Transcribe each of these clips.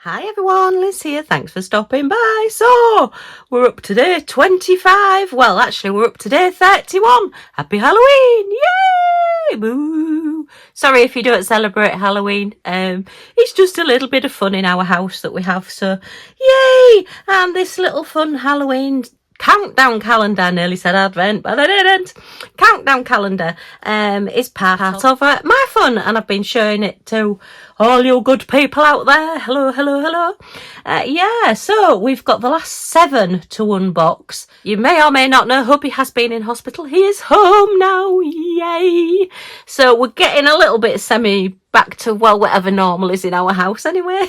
Hi everyone, Liz here. Thanks for stopping by. So, we're up to day 25. Well, actually, we're up to day 31. Happy Halloween! Yay! Boo! Sorry if you don't celebrate Halloween. It's just a little bit of fun in our house that we have. So, yay! And this little fun Halloween countdown calendar, I nearly said Advent, but I didn't. Countdown calendar is part of my fun, and I've been showing it to all you good people out there. Hello, hello, hello. Yeah, so we've got the last 7 to unbox. You may or may not know hubby has been in hospital. He is home now. Yay! So we're getting a little bit back to, well, whatever normal is in our house anyway.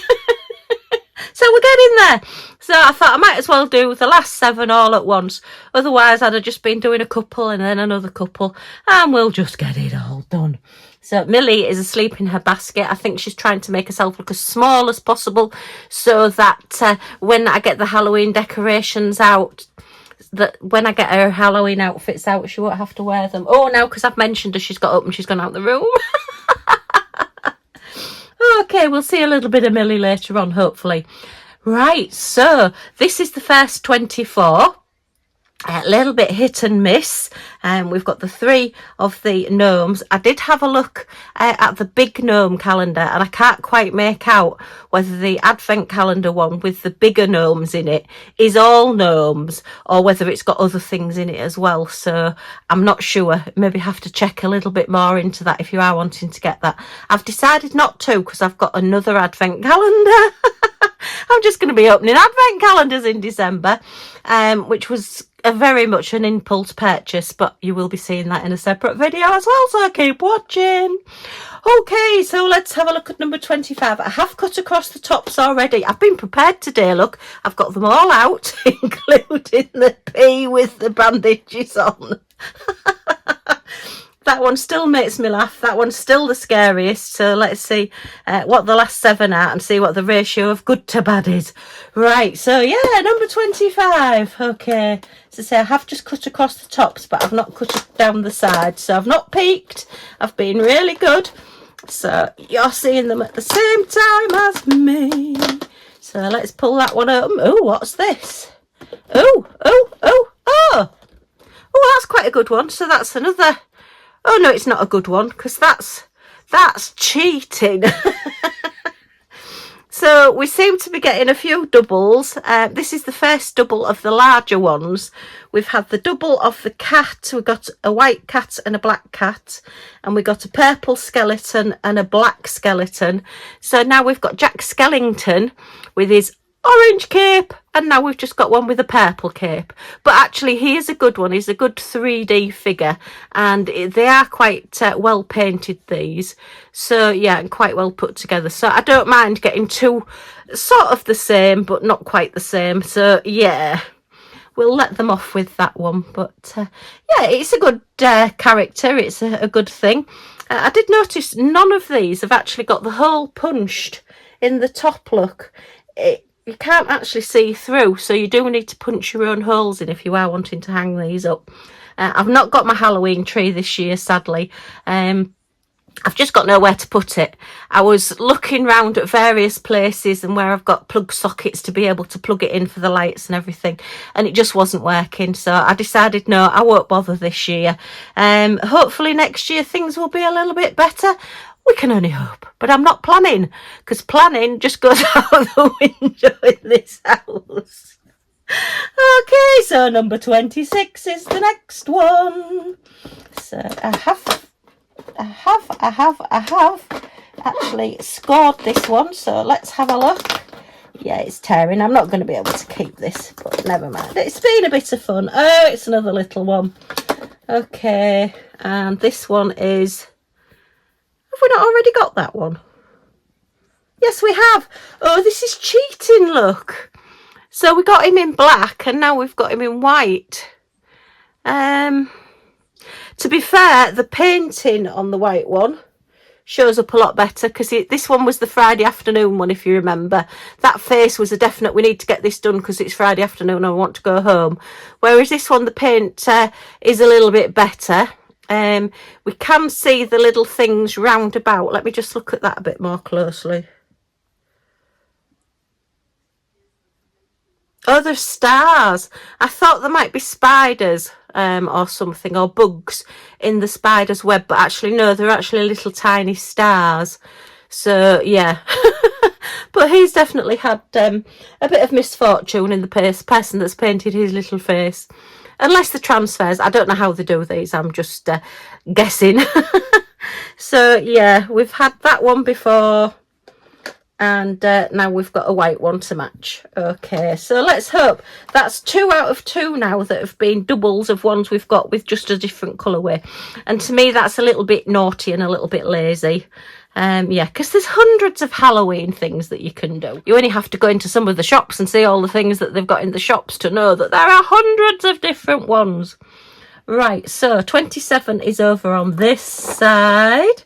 So we're getting there. So I thought I might as well do the last 7 all at once. Otherwise, I'd have just been doing a couple and then another couple, and we'll just get it all done. So Millie is asleep in her basket. I think she's trying to make herself look as small as possible so that when I get the Halloween decorations out, that when I get her Halloween outfits out, she won't have to wear them. Oh, now because I've mentioned her, she's got up and she's gone out the room. Okay, we'll see a little bit of Millie later on, hopefully. Right, so this is the first 24. A little bit hit and miss. We've got the 3 of the gnomes. I did have a look at the big gnome calendar, and I can't quite make out whether the advent calendar one with the bigger gnomes in it is all gnomes or whether it's got other things in it as well. So I'm not sure. Maybe have to check a little bit more into that if you are wanting to get that. I've decided not to because I've got another advent calendar. I'm just going to be opening advent calendars in December, which was very much an impulse purchase, but you will be seeing that in a separate video as well, so keep watching. Okay, so let's have a look at number 25. I have cut across the tops already. I've been prepared today, look. I've got them all out, including the P with the bandages on. That one still makes me laugh. That one's still the scariest. So let's see what the last 7 are and see what the ratio of good to bad is. Right, so yeah, number 25. Okay, so say I have just cut across the tops, but I've not cut it down the sides. So I've not peeked. I've been really good. So you're seeing them at the same time as me. So let's pull that one open. Oh, what's this? Oh. Oh, that's quite a good one. So that's another... Oh, no, it's not a good one because that's cheating. So we seem to be getting a few doubles. This is the first double of the larger ones. We've had the double of the cat. We got a white cat and a black cat. And we got a purple skeleton and a black skeleton. So now we've got Jack Skellington with his orange cape, and now we've just got one with a purple cape. But actually he is a good one. He's a good 3D figure, and they are quite well painted, these. So yeah, and quite well put together. So I don't mind getting 2 sort of the same but not quite the same. So yeah, we'll let them off with that one. But yeah, it's a good character. It's a good thing. I did notice none of these have actually got the hole punched in the top, look. You can't actually see through, so you do need to punch your own holes in if you are wanting to hang these up. I've not got my Halloween tree this year, sadly. I've just got nowhere to put it. I was looking round at various places and where I've got plug sockets to be able to plug it in for the lights and everything, and it just wasn't working. So I decided, no, I won't bother this year. Hopefully next year things will be a little bit better. We can only hope, but I'm not planning, because planning just goes out the window in this house. Okay, so number 26 is the next one. So I have actually scored this one, so let's have a look. Yeah, it's tearing. I'm not going to be able to keep this, but never mind. It's been a bit of fun. Oh, it's another little one. Okay, and this one is... Have we not already got that one? Yes, we have. Oh, this is cheating, look. So we got him in black and now we've got him in white. To be fair, the painting on the white one shows up a lot better, because this one was the Friday afternoon one, if you remember. That face was a definite, we need to get this done because it's Friday afternoon and I want to go home. Whereas this one, the paint is a little bit better. We can see the little things round about. Let me just look at that a bit more closely. Oh, there's stars. I thought there might be spiders or something, or bugs in the spider's web, but actually no, they're actually little tiny stars. So yeah. But he's definitely had a bit of misfortune in the person that's painted his little face. Unless the transfers, I don't know how they do these, I'm just guessing. So yeah, we've had that one before, and now we've got a white one to match. Okay, so let's hope. That's 2 out of 2 now that have been doubles of ones we've got with just a different colourway, and to me that's a little bit naughty and a little bit lazy. Yeah, because there's hundreds of Halloween things that you can do. You only have to go into some of the shops and see all the things that they've got in the shops to know that there are hundreds of different ones. Right, so 27 is over on this side.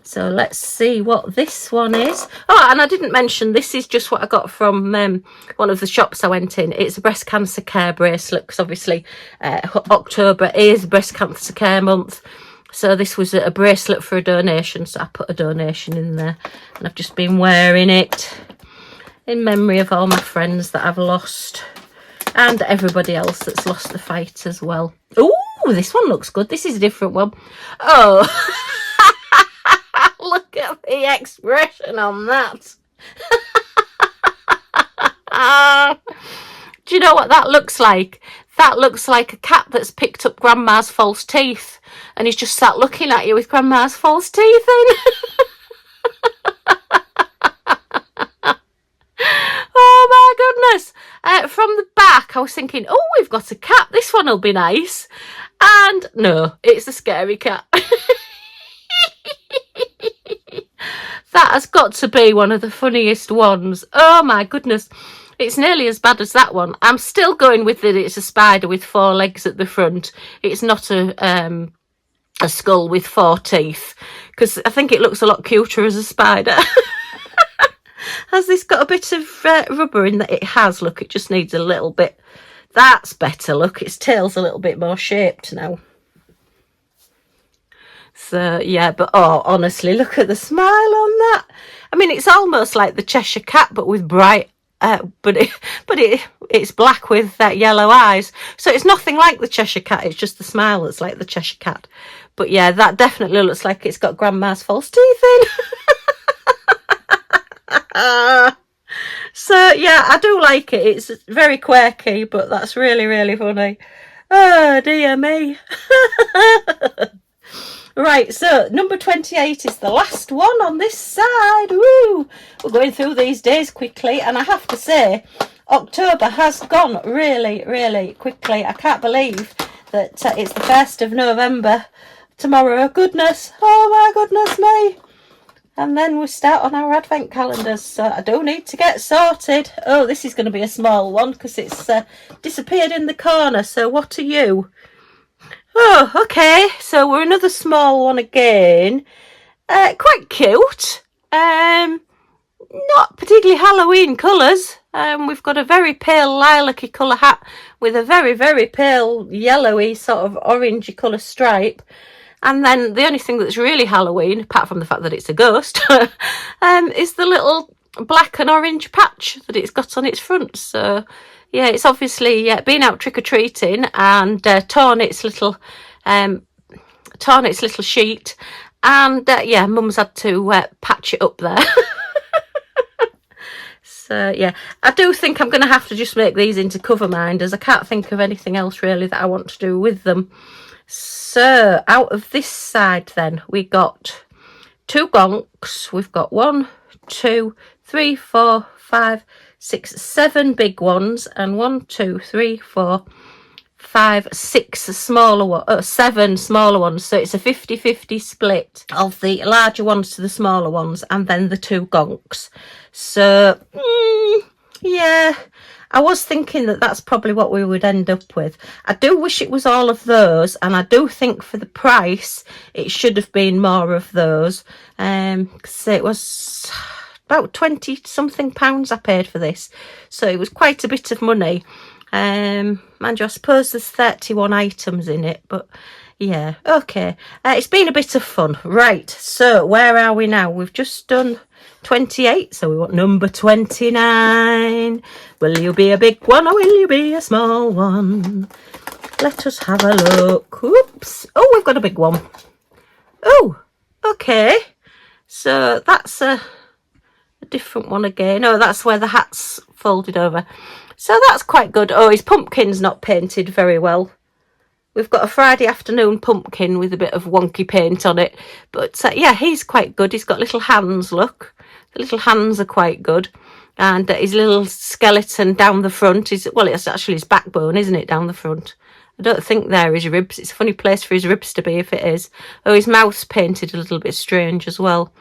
So let's see what this one is. Oh, and I didn't mention, this is just what I got from one of the shops I went in. It's a breast cancer care bracelet, because obviously October is breast cancer care month. So this was a bracelet for a donation, so I put a donation in there. And I've just been wearing it in memory of all my friends that I've lost. And everybody else that's lost the fight as well. Ooh, this one looks good. This is a different one. Oh, look at the expression on that. Do you know what that looks like? That looks like a cat that's picked up Grandma's false teeth and he's just sat looking at you with Grandma's false teeth in. Oh my goodness. From the back, I was thinking, oh, we've got a cat. This one will be nice. And no, it's a scary cat. That has got to be one of the funniest ones. Oh my goodness. It's nearly as bad as that one. I'm still going with it. It's a spider with 4 legs at the front. It's not a skull with 4 teeth, because I think it looks a lot cuter as a spider. Has this got a bit of rubber in that? It has. Look, it just needs a little bit. That's better. Look, its tail's a little bit more shaped now. So yeah, but oh, honestly, look at the smile on that. I mean, it's almost like the Cheshire Cat, but with bright, it's black with yellow eyes. So it's nothing like the Cheshire Cat. It's just the smile that's like the Cheshire Cat. But yeah, that definitely looks like it's got Grandma's false teeth in. So yeah, I do like it. It's very quirky, but that's really, really funny. Oh dear me. Right, so number 28 is the last one on this side. Woo! We're going through these days quickly, and I have to say, October has gone really, really quickly. I can't believe that it's the 1st of November tomorrow. Goodness, oh my goodness me. And then we start on our advent calendars, so I do need to get sorted. Oh, this is going to be a small one because it's disappeared in the corner. So what are you? Oh, okay, so we're another small one again. Quite cute. Not particularly Halloween colours. We've got a very pale lilac-y colour hat with a very, very pale yellowy sort of orangey colour stripe. And then the only thing that's really Halloween, apart from the fact that it's a ghost, is the little black and orange patch that it's got on its front. So yeah, it's obviously been out trick-or-treating and torn its little sheet, and yeah, Mum's had to patch it up there. So yeah, I do think I'm going to have to just make these into cover minders. I can't think of anything else really that I want to do with them. So out of this side then, we got 2 gonks. We've got 1, 2, 3, 4, 5, 6, 7 big ones, and 1, 2, 3, 4, 5, 6 smaller ones, 7 smaller ones. So it's a 50-50 split of the larger ones to the smaller ones, and then the 2 gonks. So yeah, I was thinking that that's probably what we would end up with. I do wish it was all of those, and I do think for the price it should have been more of those. So it was about 20 something pounds I paid for this, so it was quite a bit of money. Mind you, I suppose there's 31 items in it, but Yeah, okay. It's been a bit of fun. Right, so where are we now? We've just done 28, so we want number 29. Will you be a big one or will you be a small one? Let us have a look. Oops. Oh, we've got a big one. Oh, okay. So that's a different one again. Oh, that's where the hat's folded over. So that's quite good. Oh, his pumpkin's not painted very well. We've got a Friday afternoon pumpkin with a bit of wonky paint on it. But yeah, he's quite good. He's got little hands, look. The little hands are quite good. And his little skeleton down the front is, well, it's actually his backbone, isn't it, down the front? I don't think they're his ribs. It's a funny place for his ribs to be if it is. Oh, his mouth's painted a little bit strange as well.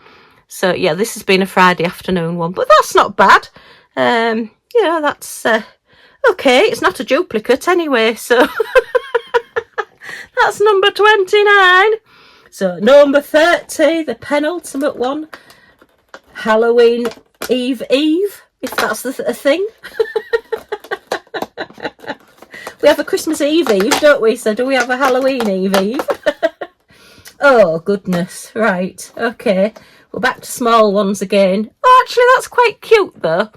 So, yeah, this has been a Friday afternoon one. But that's not bad. Yeah, that's okay. It's not a duplicate anyway, so... That's number 29. So number 30, the penultimate one. Halloween Eve, if that's a thing. We have a Christmas Eve, don't we? So do we have a Halloween Eve? Oh, goodness. Right, okay. We're back to small ones again. Oh, actually, that's quite cute, though.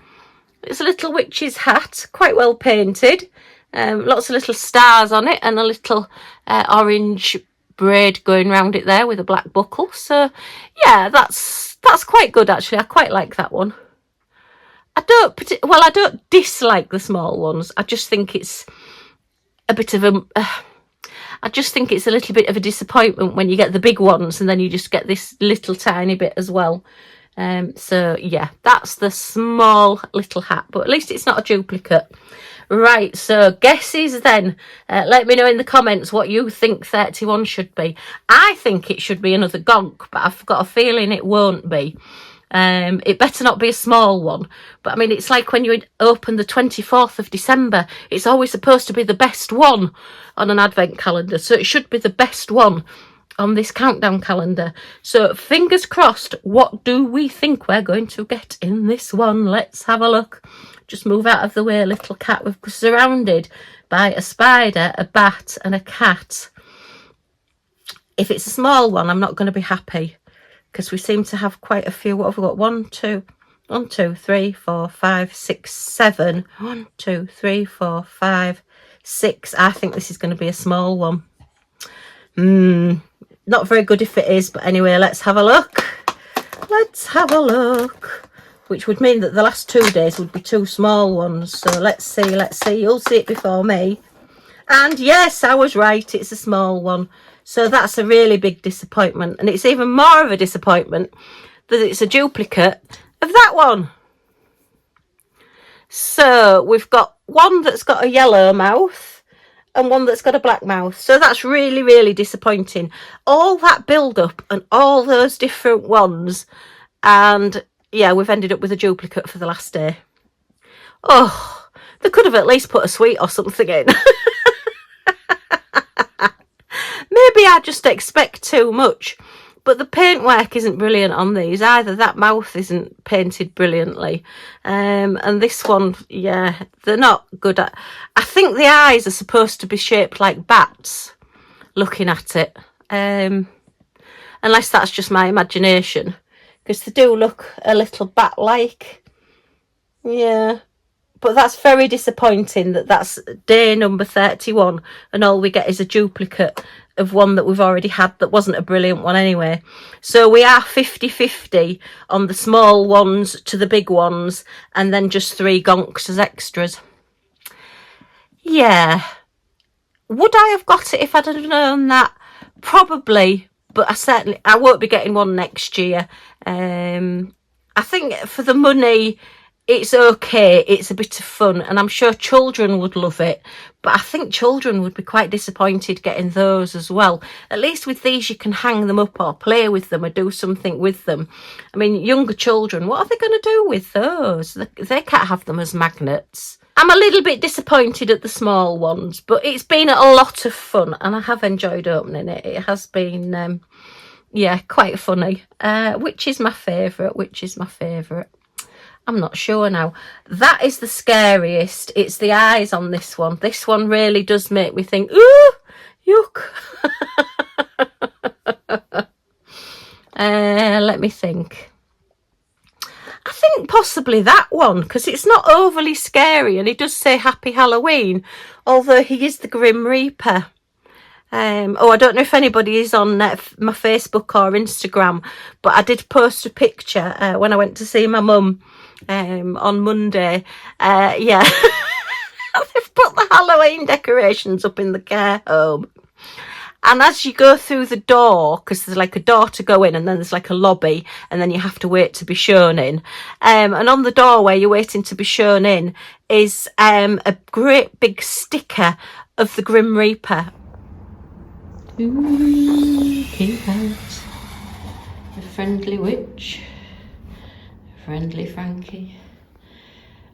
It's a little witch's hat, quite well painted. Lots of little stars on it and a little orange braid going round it there with a black buckle. So yeah, that's quite good actually. I quite like that one. I don't dislike the small ones. I just think it's a bit of a I just think it's a little bit of a disappointment when you get the big ones and then you just get this little tiny bit as well. So yeah, that's the small little hat, but at least it's not a duplicate. Right, so guesses then. Let me know in the comments what you think 31 should be. I think it should be another gonk, but I've got a feeling it won't be. It better not be a small one. But I mean, it's like when you open the 24th of December, it's always supposed to be the best one on an advent calendar. So it should be the best one on this countdown calendar. So fingers crossed, what do we think we're going to get in this one? Let's have a look. Just move out of the way, little cat. We're surrounded by a spider, a bat and a cat. If it's a small one, I'm not going to be happy because we seem to have quite a few. What have we got? 1, 2, 3, 4, 5, 6, 7. 1, 2, 3, 4, 5, 6. I think this is going to be a small one. Not very good if it is, but anyway, let's have a look. Let's have a look. Which would mean that the last 2 days would be 2 small ones. So let's see. You'll see it before me. And yes, I was right. It's a small one. So that's a really big disappointment. And it's even more of a disappointment that it's a duplicate of that one. So we've got one that's got a yellow mouth and one that's got a black mouth. So that's really, really disappointing. All that build-up and all those different ones. And yeah, we've ended up with a duplicate for the last day. Oh, they could have at least put a sweet or something in. Maybe I just expect too much. But the paintwork isn't brilliant on these either. That mouth isn't painted brilliantly. And this one, yeah, they're not good at... I think the eyes are supposed to be shaped like bats, looking at it. Unless that's just my imagination. Because they do look a little bat-like. Yeah. But that's very disappointing that that's day number 31 and all we get is a duplicate of one that we've already had that wasn't a brilliant one anyway. So we are 50-50 on the small ones to the big ones and then just 3 gonks as extras. Yeah. Would I have got it if I'd have known that? Probably. But I won't be getting one next year. I think for the money, it's okay. It's a bit of fun. And I'm sure children would love it. But I think children would be quite disappointed getting those as well. At least with these, you can hang them up or play with them or do something with them. I mean, younger children, what are they going to do with those? They can't have them as magnets. I'm a little bit disappointed at the small ones, but it's been a lot of fun and I have enjoyed opening it. It has been, yeah, quite funny. Which is my favourite? I'm not sure now. That is the scariest. It's the eyes on this one. This one really does make me think, ooh, Yuck. Let me think. I think possibly that one, because it's not overly scary and he does say Happy Halloween, although he is the Grim Reaper. I don't know if anybody is on my Facebook or Instagram, but I did post a picture when I went to see my mum on Monday. Yeah, they've put the Halloween decorations up in the care home. And as you go through the door, because there's like a door to go in and then there's like a lobby and then you have to wait to be shown in. And on the door where you're waiting to be shown in is a great big sticker of the Grim Reaper. Keep out. A friendly witch. A friendly Frankie.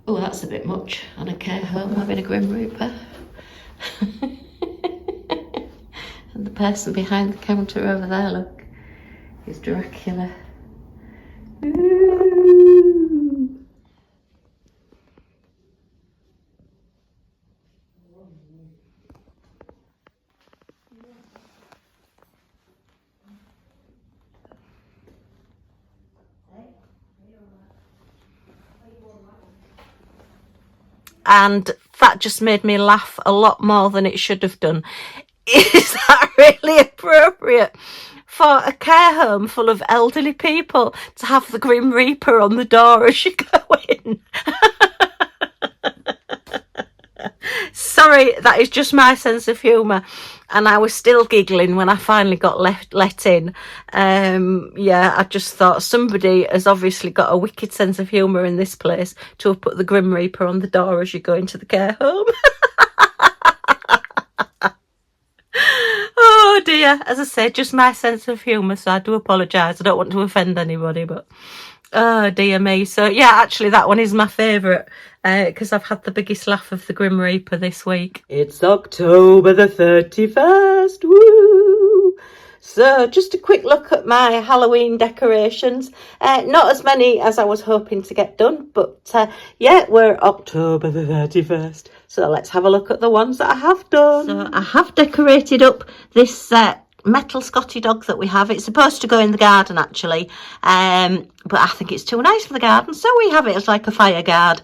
Oh, that's a bit much on a care home having a Grim Reaper. And the person behind the counter over there, look, is Dracula. Ooh. And that just made me laugh a lot more than it should have done. Is that really appropriate for a care home full of elderly people to have the Grim Reaper on the door as you go in? Sorry, that is just my sense of humour. And I was still giggling when I finally got let in. Yeah, I just thought somebody has obviously got a wicked sense of humour in this place to have put the Grim Reaper on the door as you go into the care home. Oh dear, as I said, just my sense of humour, so I do apologise. I don't want to offend anybody, but oh dear me. So yeah, actually that one is my favourite because I've had the biggest laugh of the Grim Reaper this week. It's October the 31st, woo! So just a quick look at my Halloween decorations. Not as many as I was hoping to get done, but yeah, we're October the 31st. So let's have a look at the ones that I have done. So I have decorated up this metal Scotty dog that we have. It's supposed to go in the garden actually, but I think it's too nice for the garden, so we have it as like a fire guard.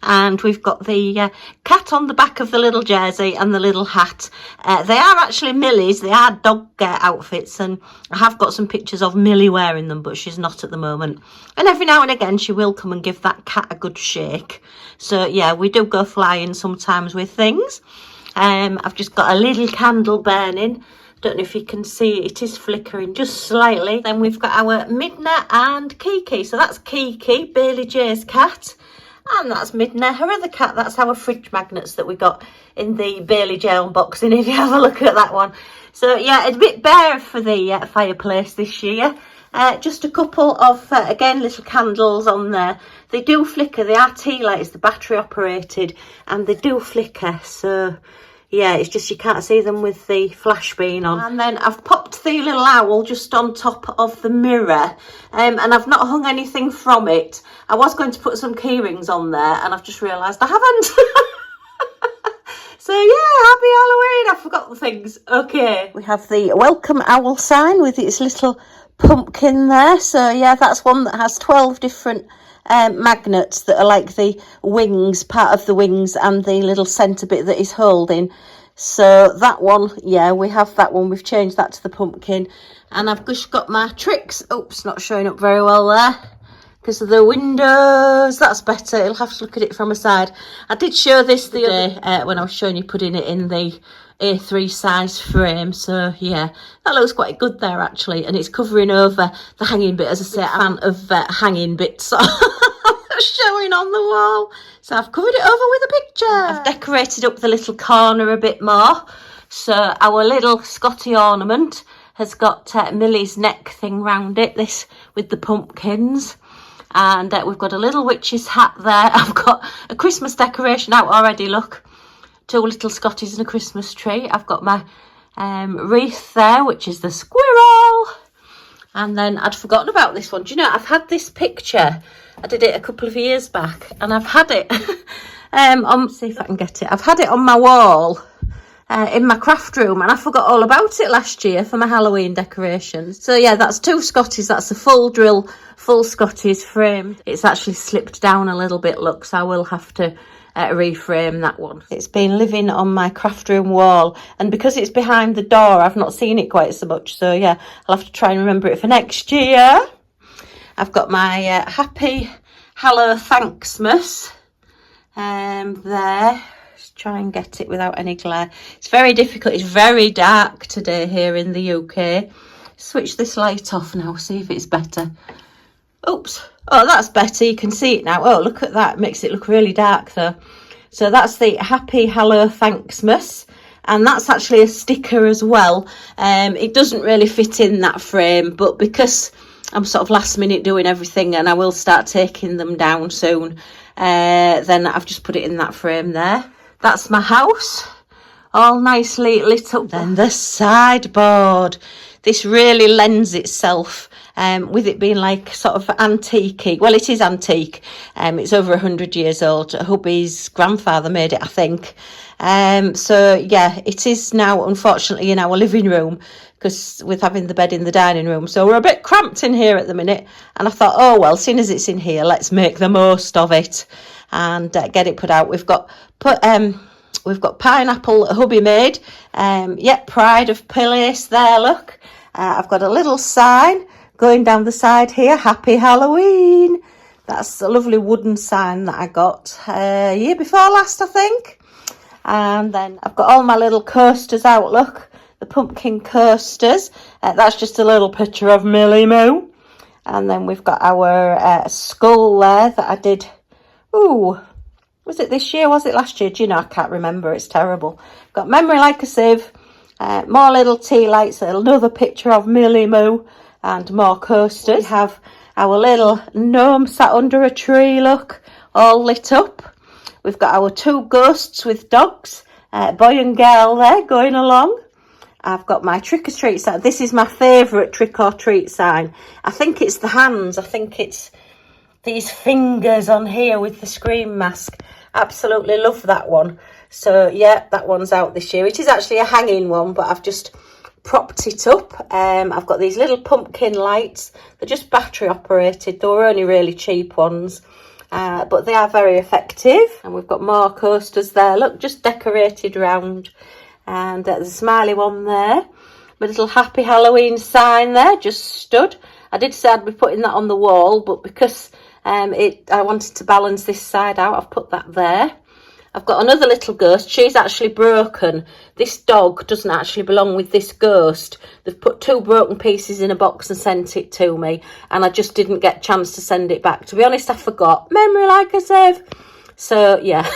And we've got the cat on the back of the little jersey and the little hat. They are actually Millie's. They are dog outfits, and I have got some pictures of Millie wearing them, but she's not at the moment. And every now and again she will come and give that cat a good shake. So yeah, we do go flying sometimes with things. I've just got a little candle burning. Don't know if you can see it is flickering just slightly. Then we've got our Midna and Kiki. So that's Kiki, Bailey J's cat. And that's Midna, her other cat. That's our fridge magnets that we got in the Bailey J unboxing, if you have a look at that one. So yeah, it's a bit bare for the fireplace this year. Just a couple of, again, little candles on there. They do flicker. They are tea lights, the battery operated, and they do flicker. So yeah, it's just you can't see them with the flash being on. And then I've popped the little owl just on top of the mirror, and I've not hung anything from it. I was going to put some key rings on there, and I've just realised I haven't. So yeah, happy Halloween. I forgot the things. Okay. We have the welcome owl sign with its little pumpkin there. So yeah, that's one that has 12 different magnets that are like the wings, part of the wings, and the little centre bit that is holding. So that one, yeah, we have that one. We've changed that to the pumpkin. And I've just got my tricks. Oops, not showing up very well there because of the windows. That's better. You'll have to look at it from a side. I did show this the other day when I was showing you putting it in the A3 size frame. So yeah, that looks quite good there actually, and it's covering over the hanging bit. As I say, I'm a fan of hanging bits showing on the wall, so I've covered it over with a picture. I've decorated up the little corner a bit more. So our little Scotty ornament has got Millie's neck thing round it, this with the pumpkins. And we've got a little witch's hat there. I've got a Christmas decoration out already, look. 2 little Scotties and a Christmas tree. I've got my wreath there, which is the squirrel. And then I'd forgotten about this one. Do you know, I've had this picture. I did it a couple of years back, and I've had it on, see if I can get it. I've had it on my wall in my craft room, and I forgot all about it last year for my Halloween decorations. So yeah, that's 2 Scotties. That's a full drill, full Scotties framed. It's actually slipped down a little bit, look, so I will have to reframe that one. It's been living on my craft room wall, and because it's behind the door, I've not seen it quite so much. So yeah, I'll have to try and remember it for next year. I've got my Happy Hallow Thanksmas there. Just try and get it without any glare. It's very difficult. It's very dark today here in the UK. Switch this light off now, see if it's better. Oops. Oh, that's better. You can see it now. Oh, look at that. It makes it look really dark though. So that's the Happy Hallow Thanksmas. And that's actually a sticker as well. It doesn't really fit in that frame, but because I'm sort of last minute doing everything and I will start taking them down soon, then I've just put it in that frame there. That's my house, all nicely lit up. Then the sideboard. This really lends itself, with it being like sort of antique-y. Well, it is antique. It's over 100 years old. Hubby's grandfather made it, I think. So yeah, it is now unfortunately in our living room, because with having the bed in the dining room, so we're a bit cramped in here at the minute, and I thought, oh well, seeing as it's in here, let's make the most of it and get it put out. We've got pineapple that hubby made. Pride of Place there, look. I've got a little sign going down the side here, Happy Halloween. That's a lovely wooden sign that I got year before last, I think. And then I've got all my little coasters out, look, the pumpkin coasters. That's just a little picture of Millie Moo. And then we've got our skull there that I did. Ooh, was it this year? Was it last year? Do you know, I can't remember. It's terrible. Got Memory Like a Sieve, more little tea lights, another picture of Millie Moo, and more coasters. We have our little gnome sat under a tree, look, all lit up. We've got our 2 ghosts with dogs, boy and girl there going along. I've got my trick-or-treat sign. This is my favourite trick-or-treat sign. I think it's the hands. I think it's these fingers on here with the scream mask. Absolutely love that one. So yeah, that one's out this year. It is actually a hanging one, but I've just propped it up. I've got these little pumpkin lights. They're just battery operated. They were only really cheap ones. But they are very effective. And we've got more coasters there. Look, just decorated round. And there's a smiley one there. My little Happy Halloween sign there just stood. I did say I'd be putting that on the wall, but because I wanted to balance this side out, I've put that there. I've got another little ghost. She's actually broken. This dog doesn't actually belong with this ghost. They've put 2 broken pieces in a box and sent it to me, and I just didn't get a chance to send it back. To be honest, I forgot. Memory like a sieve. So yeah.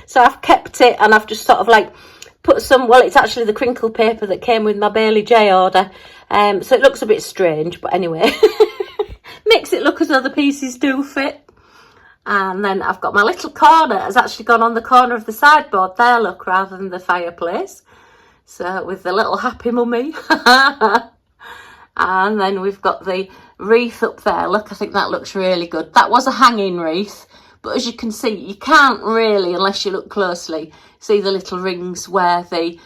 So I've kept it, and I've just sort of like put some, well, it's actually the crinkle paper that came with my Bailey J order. So it looks a bit strange, but anyway. Makes it look as though the pieces do fit. And then I've got my little corner. Has actually gone on the corner of the sideboard there, look, rather than the fireplace. So with the little happy mummy. And then we've got the wreath up there. Look, I think that looks really good. That was a hanging wreath. But as you can see, you can't really, unless you look closely, see the little rings where the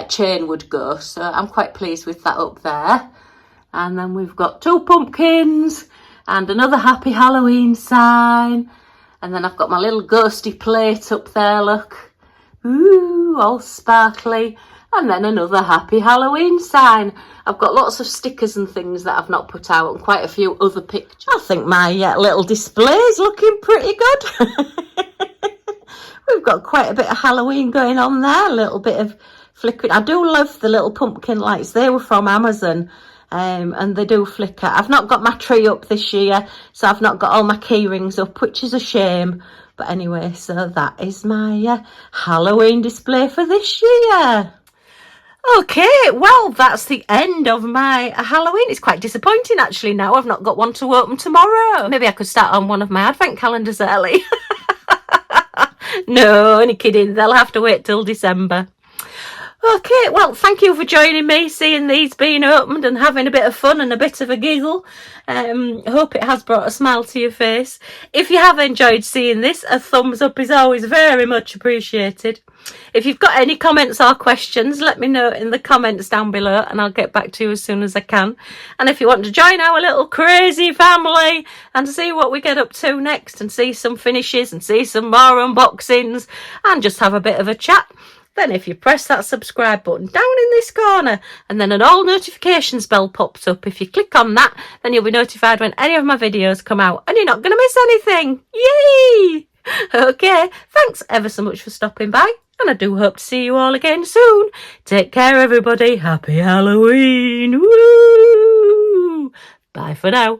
chain would go. So I'm quite pleased with that up there. And then we've got 2 pumpkins and another Happy Halloween sign. And then I've got my little ghosty plate up there, look. Ooh, all sparkly. And then another Happy Halloween sign. I've got lots of stickers and things that I've not put out, and quite a few other pictures. I think my little display is looking pretty good. We've got quite a bit of Halloween going on there, a little bit of flickering. I do love the little pumpkin lights. They were from Amazon. And they do flicker. I've not got my tree up this year, so I've not got all my key rings up, which is a shame. But anyway, so that is my Halloween display for this year. Okay, well, that's the end of my Halloween. It's quite disappointing, actually, now I've not got one to open tomorrow. Maybe I could start on one of my advent calendars early. No, only kidding. They'll have to wait till December. Okay, well, thank you for joining me, seeing these being opened and having a bit of fun and a bit of a giggle. Hope it has brought a smile to your face. If you have enjoyed seeing this, a thumbs up is always very much appreciated. If you've got any comments or questions, let me know in the comments down below and I'll get back to you as soon as I can. And if you want to join our little crazy family and see what we get up to next and see some finishes and see some more unboxings and just have a bit of a chat, then if you press that subscribe button down in this corner and then an all notifications bell pops up, if you click on that, then you'll be notified when any of my videos come out and you're not going to miss anything. Yay! Okay, thanks ever so much for stopping by and I do hope to see you all again soon. Take care everybody. Happy Halloween. Woo! Bye for now.